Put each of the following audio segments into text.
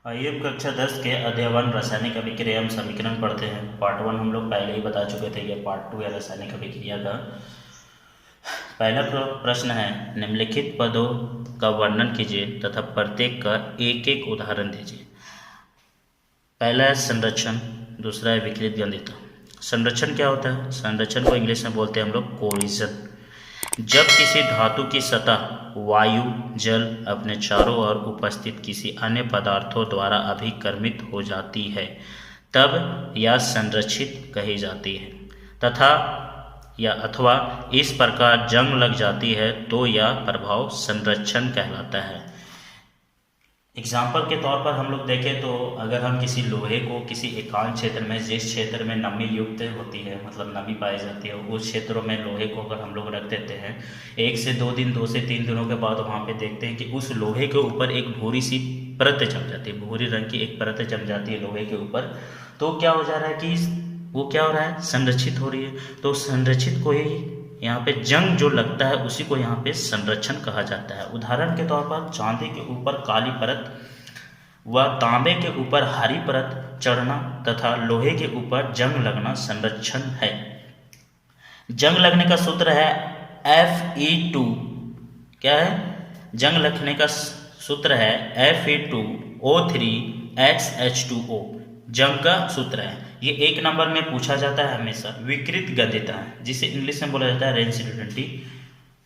आइए अब कक्षा 10 के अध्ययन रासायनिक अभिक्रिया एवं समीकरण पढ़ते हैं। पार्ट 1 हम लोग पहले ही बता चुके थे। ये पार्ट 2 है रासायनिक अभिक्रिया का। पहला प्रश्न है, निम्नलिखित पदों का वर्णन कीजिए तथा प्रत्येक का एक एक उदाहरण दीजिए। पहला है संरक्षण, दूसरा है विकृत गंधिता। संरक्षण क्या होता है? संरक्षण को इंग्लिश में बोलते हैं हम लोग कोरिजन। जब किसी धातु की सतह वायु जल अपने चारों ओर उपस्थित किसी अन्य पदार्थों द्वारा अभिकर्मित हो जाती है तब यह संरक्षित कही जाती है तथा या अथवा इस प्रकार जंग लग जाती है तो यह प्रभाव संरक्षण कहलाता है। एग्जाम्पल के तौर पर हम लोग देखें तो अगर हम किसी लोहे को किसी एकांत क्षेत्र में, जिस क्षेत्र में नमी युक्त होती है, मतलब नमी पाई जाती है, उस क्षेत्रों में लोहे को अगर हम लोग रख देते हैं, 1 से 2 दिन 2 से 3 दिनों के बाद वहाँ पे देखते हैं कि उस लोहे के ऊपर एक भूरी सी परत जम जाती है, भूरी रंग की एक परत जम जाती है लोहे के ऊपर। तो क्या हो जा रहा है कि वो क्या हो रहा है, संरक्षित हो रही है। तो संरक्षित को ही यहाँ पे जंग जो लगता है उसी को यहाँ पे संरक्षण कहा जाता है। उदाहरण के तौर पर चांदी के ऊपर काली परत व तांबे के ऊपर हरी परत चढ़ना तथा लोहे के ऊपर जंग लगना संरक्षण है। जंग लगने का सूत्र है Fe2। क्या है? जंग लगने का सूत्र है Fe2O3HH2O। जंग का सूत्र है। ये 1 नंबर में पूछा जाता है हमेशा। विकृत गंधिता है, जिसे इंग्लिश में बोला जाता है रेसिडिविटी।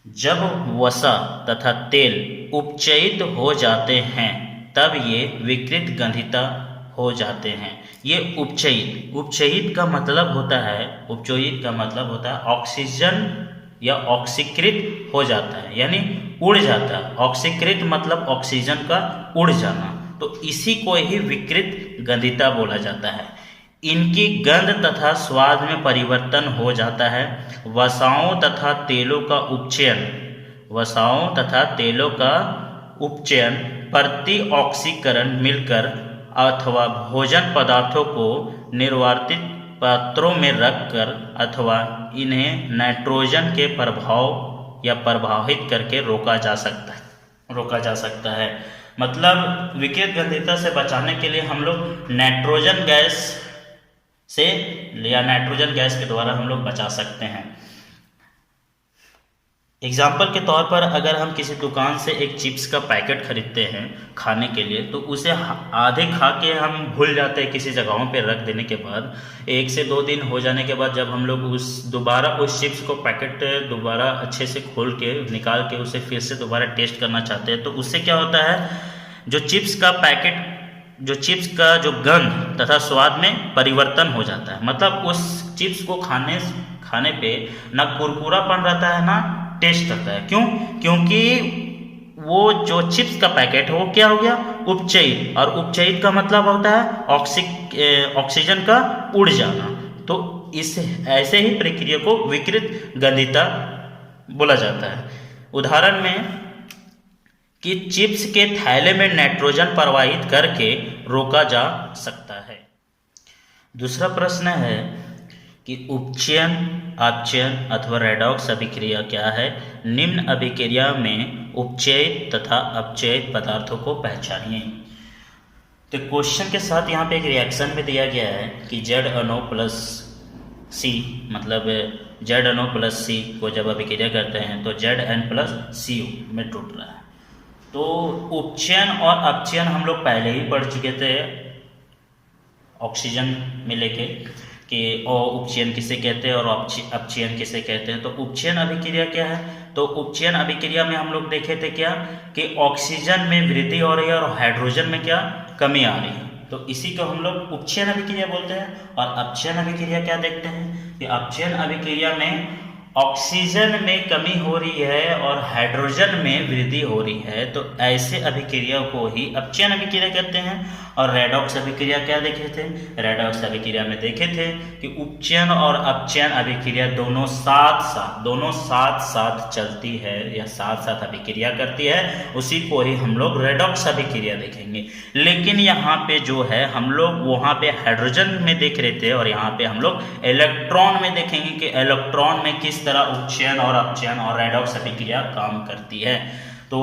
जब वसा तथा तेल उपचयित हो जाते हैं तब ये विकृत गंधिता हो जाते हैं। ये उपचयित का मतलब होता है, उपचयित का मतलब होता है ऑक्सीजन या ऑक्सीकृत हो जाता है, यानी उड़ जाता है। ऑक्सीकृत मतलब ऑक्सीजन का उड़ जाना, तो इसी को ही विकृत गंधिता बोला जाता है। इनकी गंध तथा स्वाद में परिवर्तन हो जाता है। वसाओं तथा तेलों का उपचयन प्रति ऑक्सीकरण मिलकर अथवा भोजन पदार्थों को निर्वातित पात्रों में रखकर अथवा इन्हें नाइट्रोजन के प्रभाव या प्रभावित करके रोका जा सकता है। मतलब विकृत गंधिता से बचाने के लिए हम लोग नाइट्रोजन गैस से या नाइट्रोजन गैस के द्वारा हम लोग बचा सकते हैं। एग्जाम्पल के तौर पर अगर हम किसी दुकान से एक चिप्स का पैकेट खरीदते हैं खाने के लिए, तो उसे आधे खा के हम भूल जाते हैं किसी जगहों पे रख देने के बाद। 1 से 2 दिन हो जाने के बाद जब हम लोग दोबारा उस चिप्स को पैकेट दोबारा अच्छे से खोल के निकाल के उसे फिर से दोबारा टेस्ट करना चाहते हैं, तो उससे क्या होता है, जो चिप्स का जो गंध तथा स्वाद में परिवर्तन हो जाता है। मतलब उस चिप्स को खाने पे ना कुरकुरापन रहता है ना टेस्ट रहता है। क्यों? क्योंकि वो जो चिप्स का पैकेट है वो क्या हो गया, उपचयित, और उपचयित का मतलब होता है ऑक्सीजन का उड़ जाना। तो इस ऐसे ही प्रक्रिया को विकृत गंधिता बोला जाता है। उदाहरण में कि चिप्स के थैले में नाइट्रोजन प्रवाहित करके रोका जा सकता है। दूसरा प्रश्न है कि उपचयन, अपचयन अथवा रेडॉक्स अभिक्रिया क्या है? निम्न अभिक्रिया में उपचयित तथा अपचयित पदार्थों को पहचानिए। तो क्वेश्चन के साथ यहाँ पे एक रिएक्शन में दिया गया है कि ZNO प्लस C, मतलब ZNO प्लस C को जब अभिक्रिया करते हैं तो Zn प्लस CO में टूट रहा है। तो उपचयन और अपचयन हम लोग पहले ही पढ़ चुके थे ऑक्सीजन में लेके कि उपचयन किसे कहते हैं और अपचयन किसे कहते हैं। तो उपचयन अभिक्रिया क्या है? तो उपचयन अभिक्रिया में हम लोग देखे थे क्या कि ऑक्सीजन में वृद्धि हो रही है और हाइड्रोजन में क्या कमी आ रही है। तो इसी को हम लोग उपचयन अभिक्रिया बोलते हैं। और अपचयन अभिक्रिया क्या देखते हैं कि अपचयन अभिक्रिया में ऑक्सीजन में कमी हो रही है और हाइड्रोजन में वृद्धि हो रही है, तो ऐसे अभिक्रिया को ही अपचयन अभिक्रिया कहते हैं। और रेडॉक्स अभिक्रिया क्या देखे थे? रेडॉक्स अभिक्रिया में देखे थे कि उपचयन और अपचयन अभिक्रिया दोनों साथ साथ चलती है या साथ साथ अभिक्रिया करती है, उसी को ही हम लोग रेडॉक्स अभिक्रिया देखेंगे। लेकिन यहाँ पे जो है हम लोग वहाँ पे हाइड्रोजन में देख रहे थे और यहाँ पे हम लोग इलेक्ट्रॉन में देखेंगे कि इलेक्ट्रॉन में किस तरह उपचयन और अपचयन और रेडॉक्स अभिक्रिया काम करती है। तो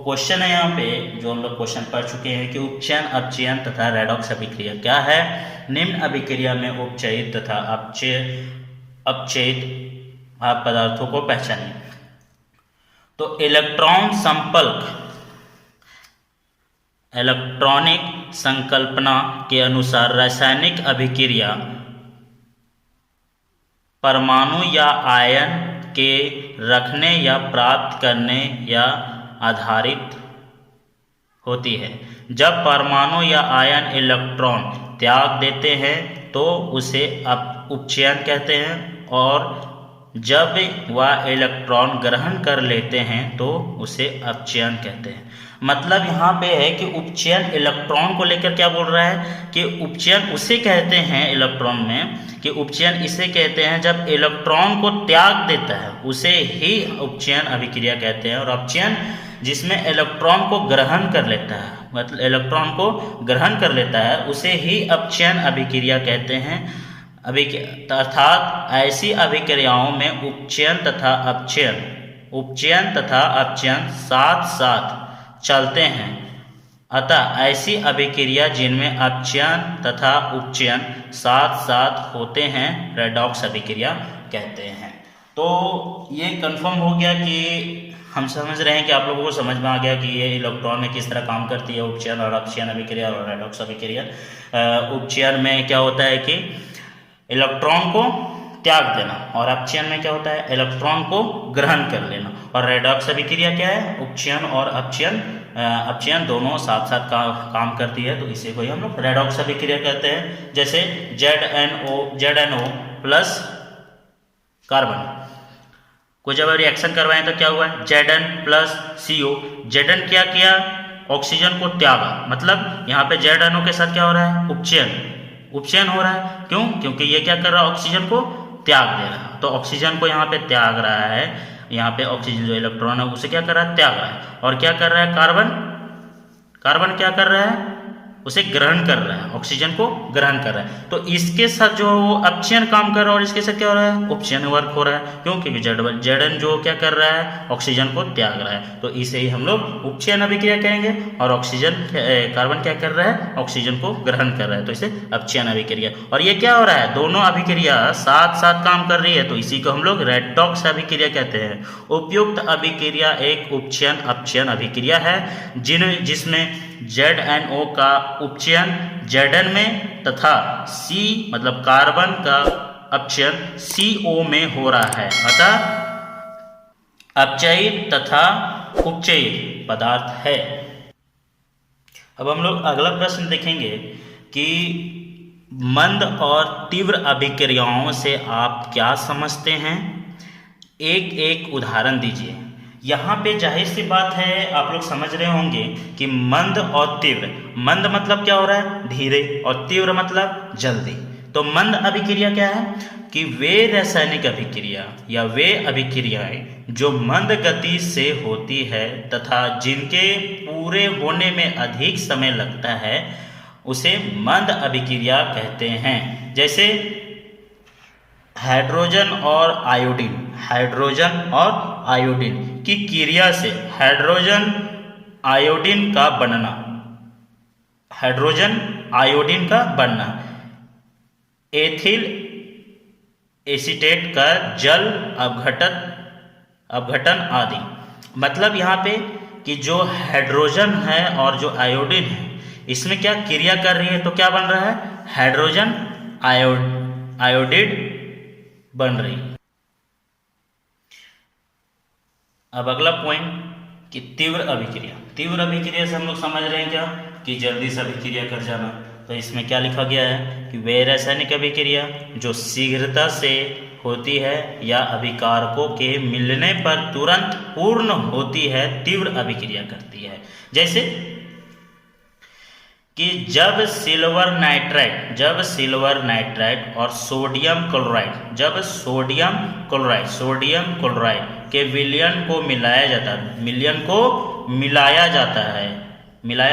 क्वेश्चन है यहाँ पे जो हम लोग क्वेश्चन पढ़ चुके हैं कि उपचयन, अपचयन तथा रेडॉक्स अभिक्रिया क्या है। निम्न अभिक्रिया में उपचयित तथा अपचयित पदार्थों को पहचानिए। तो इलेक्ट्रॉन संपर्क, इलेक्ट्रॉनिक संकल्पना के अनुसार रासायनिक अभिक्रिया परमाणु या आयन के रखने या प्राप्त करने या आधारित होती है। जब परमाणु या आयन इलेक्ट्रॉन त्याग देते हैं तो उसे उपचयन कहते हैं, और जब वह इलेक्ट्रॉन ग्रहण कर लेते हैं तो उसे अपचयन कहते हैं। मतलब यहाँ पे है कि उपचयन इलेक्ट्रॉन को लेकर क्या बोल रहा है कि उपचयन उसे कहते हैं, इलेक्ट्रॉन में कि उपचयन इसे कहते हैं जब इलेक्ट्रॉन को त्याग देता है उसे ही उपचयन अभिक्रिया कहते हैं, और अपचयन जिसमें इलेक्ट्रॉन को ग्रहण कर लेता है, मतलब इलेक्ट्रॉन को ग्रहण कर लेता है उसे ही अपचयन अभिक्रिया कहते हैं। अर्थात ऐसी अभिक्रियाओं में उपचयन तथा अपचयन साथ साथ चलते हैं। अतः ऐसी अभिक्रिया जिनमें अपचयन तथा उपचयन साथ साथ होते हैं रेडॉक्स अभिक्रिया कहते हैं। तो ये कंफर्म हो गया कि हम समझ रहे हैं कि आप लोगों को समझ में आ गया कि ये इलेक्ट्रॉन में किस तरह काम करती है उपचयन और अपचयन अभिक्रिया और रेडॉक्स अभिक्रिया। उपचयन में क्या होता है कि इलेक्ट्रॉन को त्याग देना, और अपचयन में क्या होता है इलेक्ट्रॉन को ग्रहण कर लेना। और रेडॉक्स अभिक्रिया क्या है, उपचयन और अपचयन दोनों साथ साथ काम करती है, तो इसे को हम लोग रेडॉक्स अभिक्रिया कहते हैं। जैसे ZNO प्लस कार्बन को जब रिएक्शन करवाएं तो क्या हुआ है Zn प्लस CO। Zn क्या किया, ऑक्सीजन को त्यागा, मतलब यहाँ पे ZNO के साथ क्या हो रहा है उपचयन हो रहा है। क्यों, क्योंकि ये क्या कर रहा है ऑक्सीजन को त्याग दे रहा है, तो ऑक्सीजन को यहाँ पे त्याग रहा है, यहाँ पे ऑक्सीजन जो इलेक्ट्रॉन है उसे क्या कर रहा है त्याग रहा है। और क्या कर रहा है कार्बन क्या कर रहा है उसे ग्रहण कर रहा है, ऑक्सीजन को ग्रहण कर रहा है। तो इसके साथ जो अपचयन काम कर रहा है और इसके साथ क्या हो रहा है उपचयन वर्क हो रहा है। क्यों, क्योंकि Zn जो क्या कर रहा है ऑक्सीजन को त्याग रहा है, तो इसे ही हम लोग उपचयन अभिक्रिया कहेंगे। और कार्बन क्या कर रहा है ऑक्सीजन को ग्रहण कर रहा है, तो इसे अपचयन अभिक्रिया। और ये क्या हो रहा है दोनों अभिक्रिया साथ साथ काम कर रही है, तो इसी को हम लोग रेडॉक्स अभिक्रिया कहते हैं। उपयुक्त अभिक्रिया एक उपचयन अपचयन अभिक्रिया है जिसमें ZNO का उपचयन Zn में तथा C मतलब कार्बन का अपचयन CO में हो रहा है। अतः अपचयित तथा उपचयित पदार्थ है। अब हम लोग अगला प्रश्न देखेंगे कि मंद और तीव्र अभिक्रियाओं से आप क्या समझते हैं, एक एक उदाहरण दीजिए। यहाँ पे जाहिर सी बात है आप लोग समझ रहे होंगे कि मंद और तीव्र, मंद मतलब क्या हो रहा है धीरे, और तीव्र मतलब जल्दी। तो मंद अभिक्रिया क्या है कि वे रासायनिक अभिक्रिया या वे अभिक्रियाएं जो मंद गति से होती है तथा जिनके पूरे होने में अधिक समय लगता है उसे मंद अभिक्रिया कहते हैं। जैसे हाइड्रोजन और आयोडीन की क्रिया से हाइड्रोजन आयोडीन का बनना, एथिल एसीटेट का जल अपघटन आदि। मतलब यहाँ पे कि जो हाइड्रोजन है और जो आयोडीन है इसमें क्या क्रिया कर रही है, तो क्या बन रहा है हाइड्रोजन आयोडाइड बन रही। अब अगला पॉइंट कि तीव्र अभिक्रिया से हम लोग समझ रहे हैं क्या कि जल्दी से अभिक्रिया कर जाना। तो इसमें क्या लिखा गया है कि वे रासायनिक अभिक्रिया जो शीघ्रता से होती है या अभिकारकों के मिलने पर तुरंत पूर्ण होती है तीव्र अभिक्रिया करती है। जैसे कि जब सिल्वर नाइट्राइड और सोडियम क्लोराइड के विलयन को मिलाया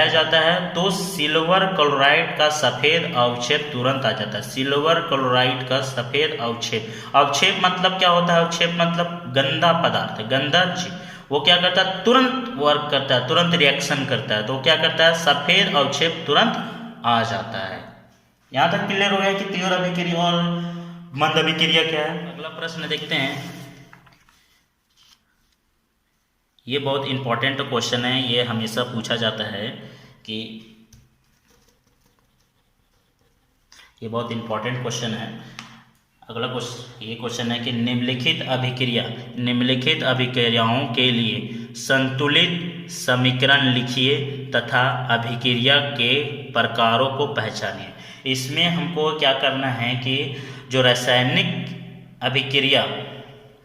जाता है तो सिल्वर क्लोराइड का सफेद अवक्षेप तुरंत आ जाता है। सिल्वर क्लोराइड का सफेद अवक्षेप मतलब क्या होता है, अवक्षेप मतलब गंदा पदार्थ, गंदा चीज, वो क्या करता है, तुरंत वर्क करता है, तुरंत रिएक्शन करता है। तो वो क्या करता है, सफेद अवक्षेप तुरंत आ जाता है। यहाँ तक क्लियर हो गया कि तीव्र अभिक्रिया और मंद अभिक्रिया क्या है। अगला प्रश्न देखते हैं। ये बहुत इंपॉर्टेंट क्वेश्चन है, ये हमेशा पूछा जाता है कि ये बहुत इंपॉर्टेंट क्वेश्चन है। अगला क्वेश्चन ये क्वेश्चन है कि निम्नलिखित अभिक्रियाओं के लिए संतुलित समीकरण लिखिए तथा अभिक्रिया के प्रकारों को पहचानिए। इसमें हमको क्या करना है कि जो रासायनिक अभिक्रिया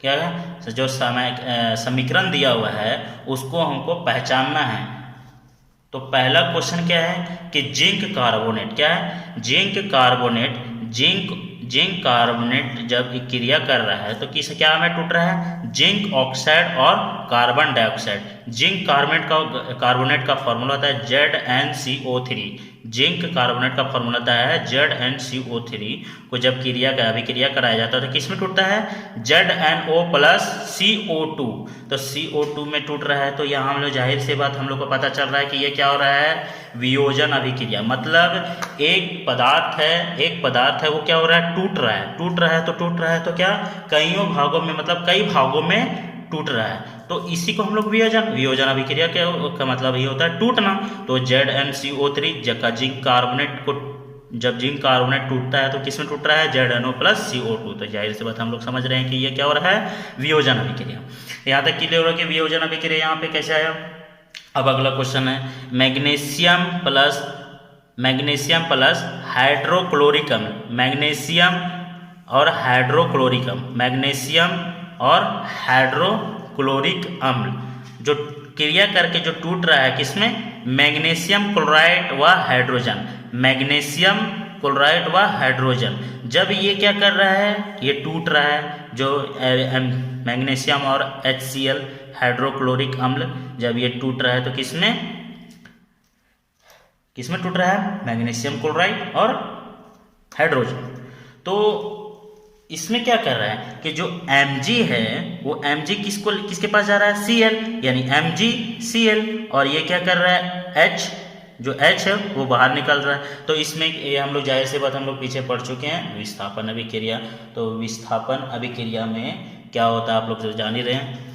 क्या है, जो समीकरण दिया हुआ है उसको हमको पहचानना है। तो पहला क्वेश्चन क्या है कि जिंक कार्बोनेट, क्या है, जिंक कार्बोनेट जब क्रिया कर रहा है तो किस क्या में टूट रहा है, जिंक ऑक्साइड और कार्बन डाइऑक्साइड। जिंक कार्बोनेट का फॉर्मूला होता है ZnCO3। जिंक कार्बोनेट का फॉर्मूला होता है ZnCO3 को जब अभिक्रिया कराया जाता है तो किस में टूटता है, ZnO प्लस CO2। तो CO2 में टूट रहा है। तो यहाँ हम लोग जाहिर सी बात हम लोग को पता चल रहा है कि ये क्या हो रहा है, वियोजन अभिक्रिया। मतलब एक पदार्थ है वो क्या हो रहा है, टूट रहा है तो क्या कईयों भागों में, मतलब कई भागों में टूट रहा है। तो इसी को हम लोग वियोजन अभिक्रिया का मतलब ये होता है टूटना। तो ZnCO3 जब जिंक कार्बोनेट टूटता है तो किस में टूट रहा है, ZnO प्लस CO2। तो जाहिर सी बात हम लोग समझ रहे हैं कि ये क्या हो रहा है, वियोजन अभिक्रिया। यहाँ तक क्लियर हो रहा है कि वियोजन अभिक्रिया यहाँ पे कैसे आया। अब अगला क्वेश्चन है मैग्नीशियम प्लस हाइड्रोक्लोरिक अम्ल। मैग्नीशियम और हाइड्रोक्लोरिक अम्ल जो क्रिया करके जो टूट रहा है किसमें, मैग्नीशियम क्लोराइड व हाइड्रोजन। जब ये क्या कर रहा है, ये टूट रहा है, जो मैग्नीशियम और HCl हाइड्रोक्लोरिक अम्ल जब ये टूट रहा है तो किसमें टूट रहा है, मैग्नीशियम क्लोराइड और हाइड्रोजन। तो इसमें क्या कर रहा है कि जो Mg है वो Mg किसके पास जा रहा है, Cl, यानी MgCl। और ये क्या कर रहा है, H, जो H है वो बाहर निकल रहा है। तो इसमें ये हम लोग जाहिर सी बात हम लोग पीछे पढ़ चुके हैं, विस्थापन अभिक्रिया। तो विस्थापन अभिक्रिया में क्या होता है आप लोग जो जान ही रहे हैं।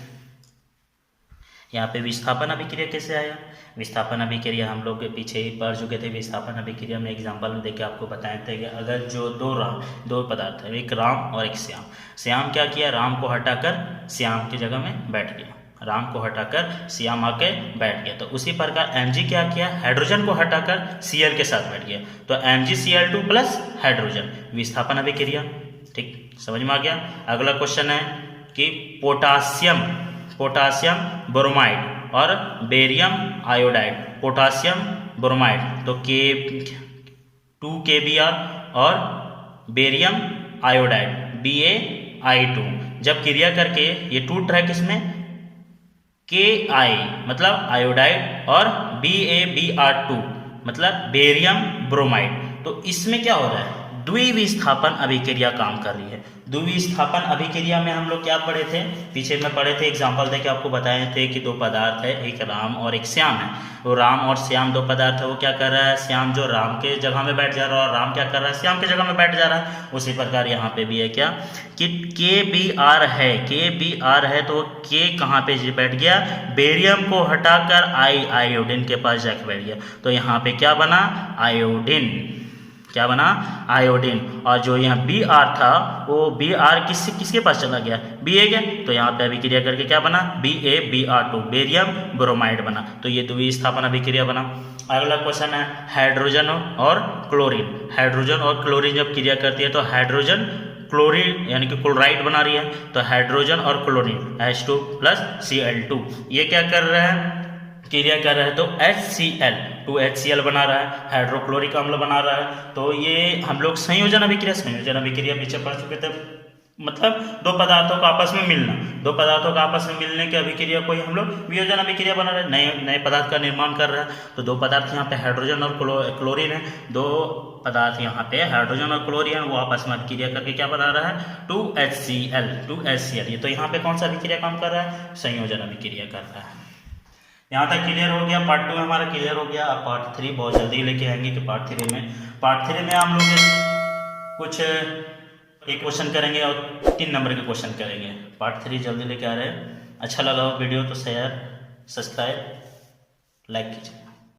यहाँ पे विस्थापन अभिक्रिया कैसे आया, विस्थापन अभिक्रिया हम लोग पीछे ही पढ़ चुके थे। विस्थापन अभिक्रिया में एग्जांपल में देके आपको बताए थे कि अगर जो दो पदार्थ है, एक राम और एक श्याम क्या किया, राम को हटाकर श्याम की जगह में बैठ गया, राम को हटाकर श्याम आके बैठ गया। तो उसी प्रकार Mg क्या किया, हाइड्रोजन को हटाकर Cl के साथ बैठ गया। तो MgCl2 प्लस हाइड्रोजन, विस्थापन अभिक्रिया। ठीक, समझ में आ गया। अगला क्वेश्चन है कि पोटासियम ब्रोमाइड और बेरियम आयोडाइड। पोटासियम ब्रोमाइड तो 2KBr और बेरियम आयोडाइड BaI2 जब क्रिया करके ये टूट रहा है किसमें, Ki मतलब आयोडाइड और BaBr2 मतलब बेरियम ब्रोमाइड। तो इसमें क्या हो रहा है, द्विविस्थापन अभिक्रिया काम कर रही है। द्विविस्थापन अभिक्रिया में हम लोग क्या पढ़े थे, पीछे में पढ़े थे, एग्जांपल देके आपको बताए थे कि दो पदार्थ है, एक राम और एक श्याम है। वो राम और श्याम दो पदार्थ है, वो क्या कर रहा है, श्याम जो राम के जगह में बैठ जा रहा है और राम क्या कर रहा है, श्याम के जगह में बैठ जा रहा है। उसी प्रकार यहाँ पे भी है क्या कि KBr है तो K कहाँ पे बैठ गया, बेरियम को हटाकर आयोडीन के पास जाके बैठ गया। तो यहाँ पे क्या बना, आयोडीन। और जो यहाँ Br था वो Br किसके पास चला गया, Ba गया। तो यहाँ पे अभिक्रिया करके क्या बना, BaBr2 बेरियम ब्रोमाइड बना। तो ये द्विस्थापन अभिक्रिया बना। अगला क्वेश्चन है हाइड्रोजन और क्लोरीन जब क्रिया करती है तो हाइड्रोजन क्लोरीन यानी कि क्लोराइड बना रही है। तो हाइड्रोजन और क्लोरीन H2 प्लस Cl2 ये क्या कर रहा है, क्रिया कर रहा है। तो HCl बना रहा है, हाइड्रोक्लोरिक अम्ल बना रहा है। तो ये हम लोग संयोजन अभिक्रिया पीछे पढ़ चुके थे। मतलब दो पदार्थों का आपस में मिलने के अभिक्रिया को ही हम लोग वियोजन अभिक्रिया बना रहे हैं, नए पदार्थ का निर्माण कर रहा है। तो दो पदार्थ यहाँ पे हाइड्रोजन और क्लोरीन है, दो पदार्थ यहाँ पे हाइड्रोजन और क्लोरीन वो आपस में अभिक्रिया करके क्या बना रहा है 2HCl। ये तो यहाँ पे कौन सा अभिक्रिया काम कर रहा है, संयोजन अभिक्रिया कर रहा है। यहाँ तक क्लियर हो गया, पार्ट 2 में हमारा क्लियर हो गया। अब पार्ट 3 बहुत जल्दी लेके आएंगे कि पार्ट 3 में हम लोग कुछ एक क्वेश्चन करेंगे और 3 नंबर के क्वेश्चन करेंगे। पार्ट 3 जल्दी लेके आ रहे हैं। अच्छा लगा हो वीडियो तो शेयर, सब्सक्राइब, लाइक कीजिए।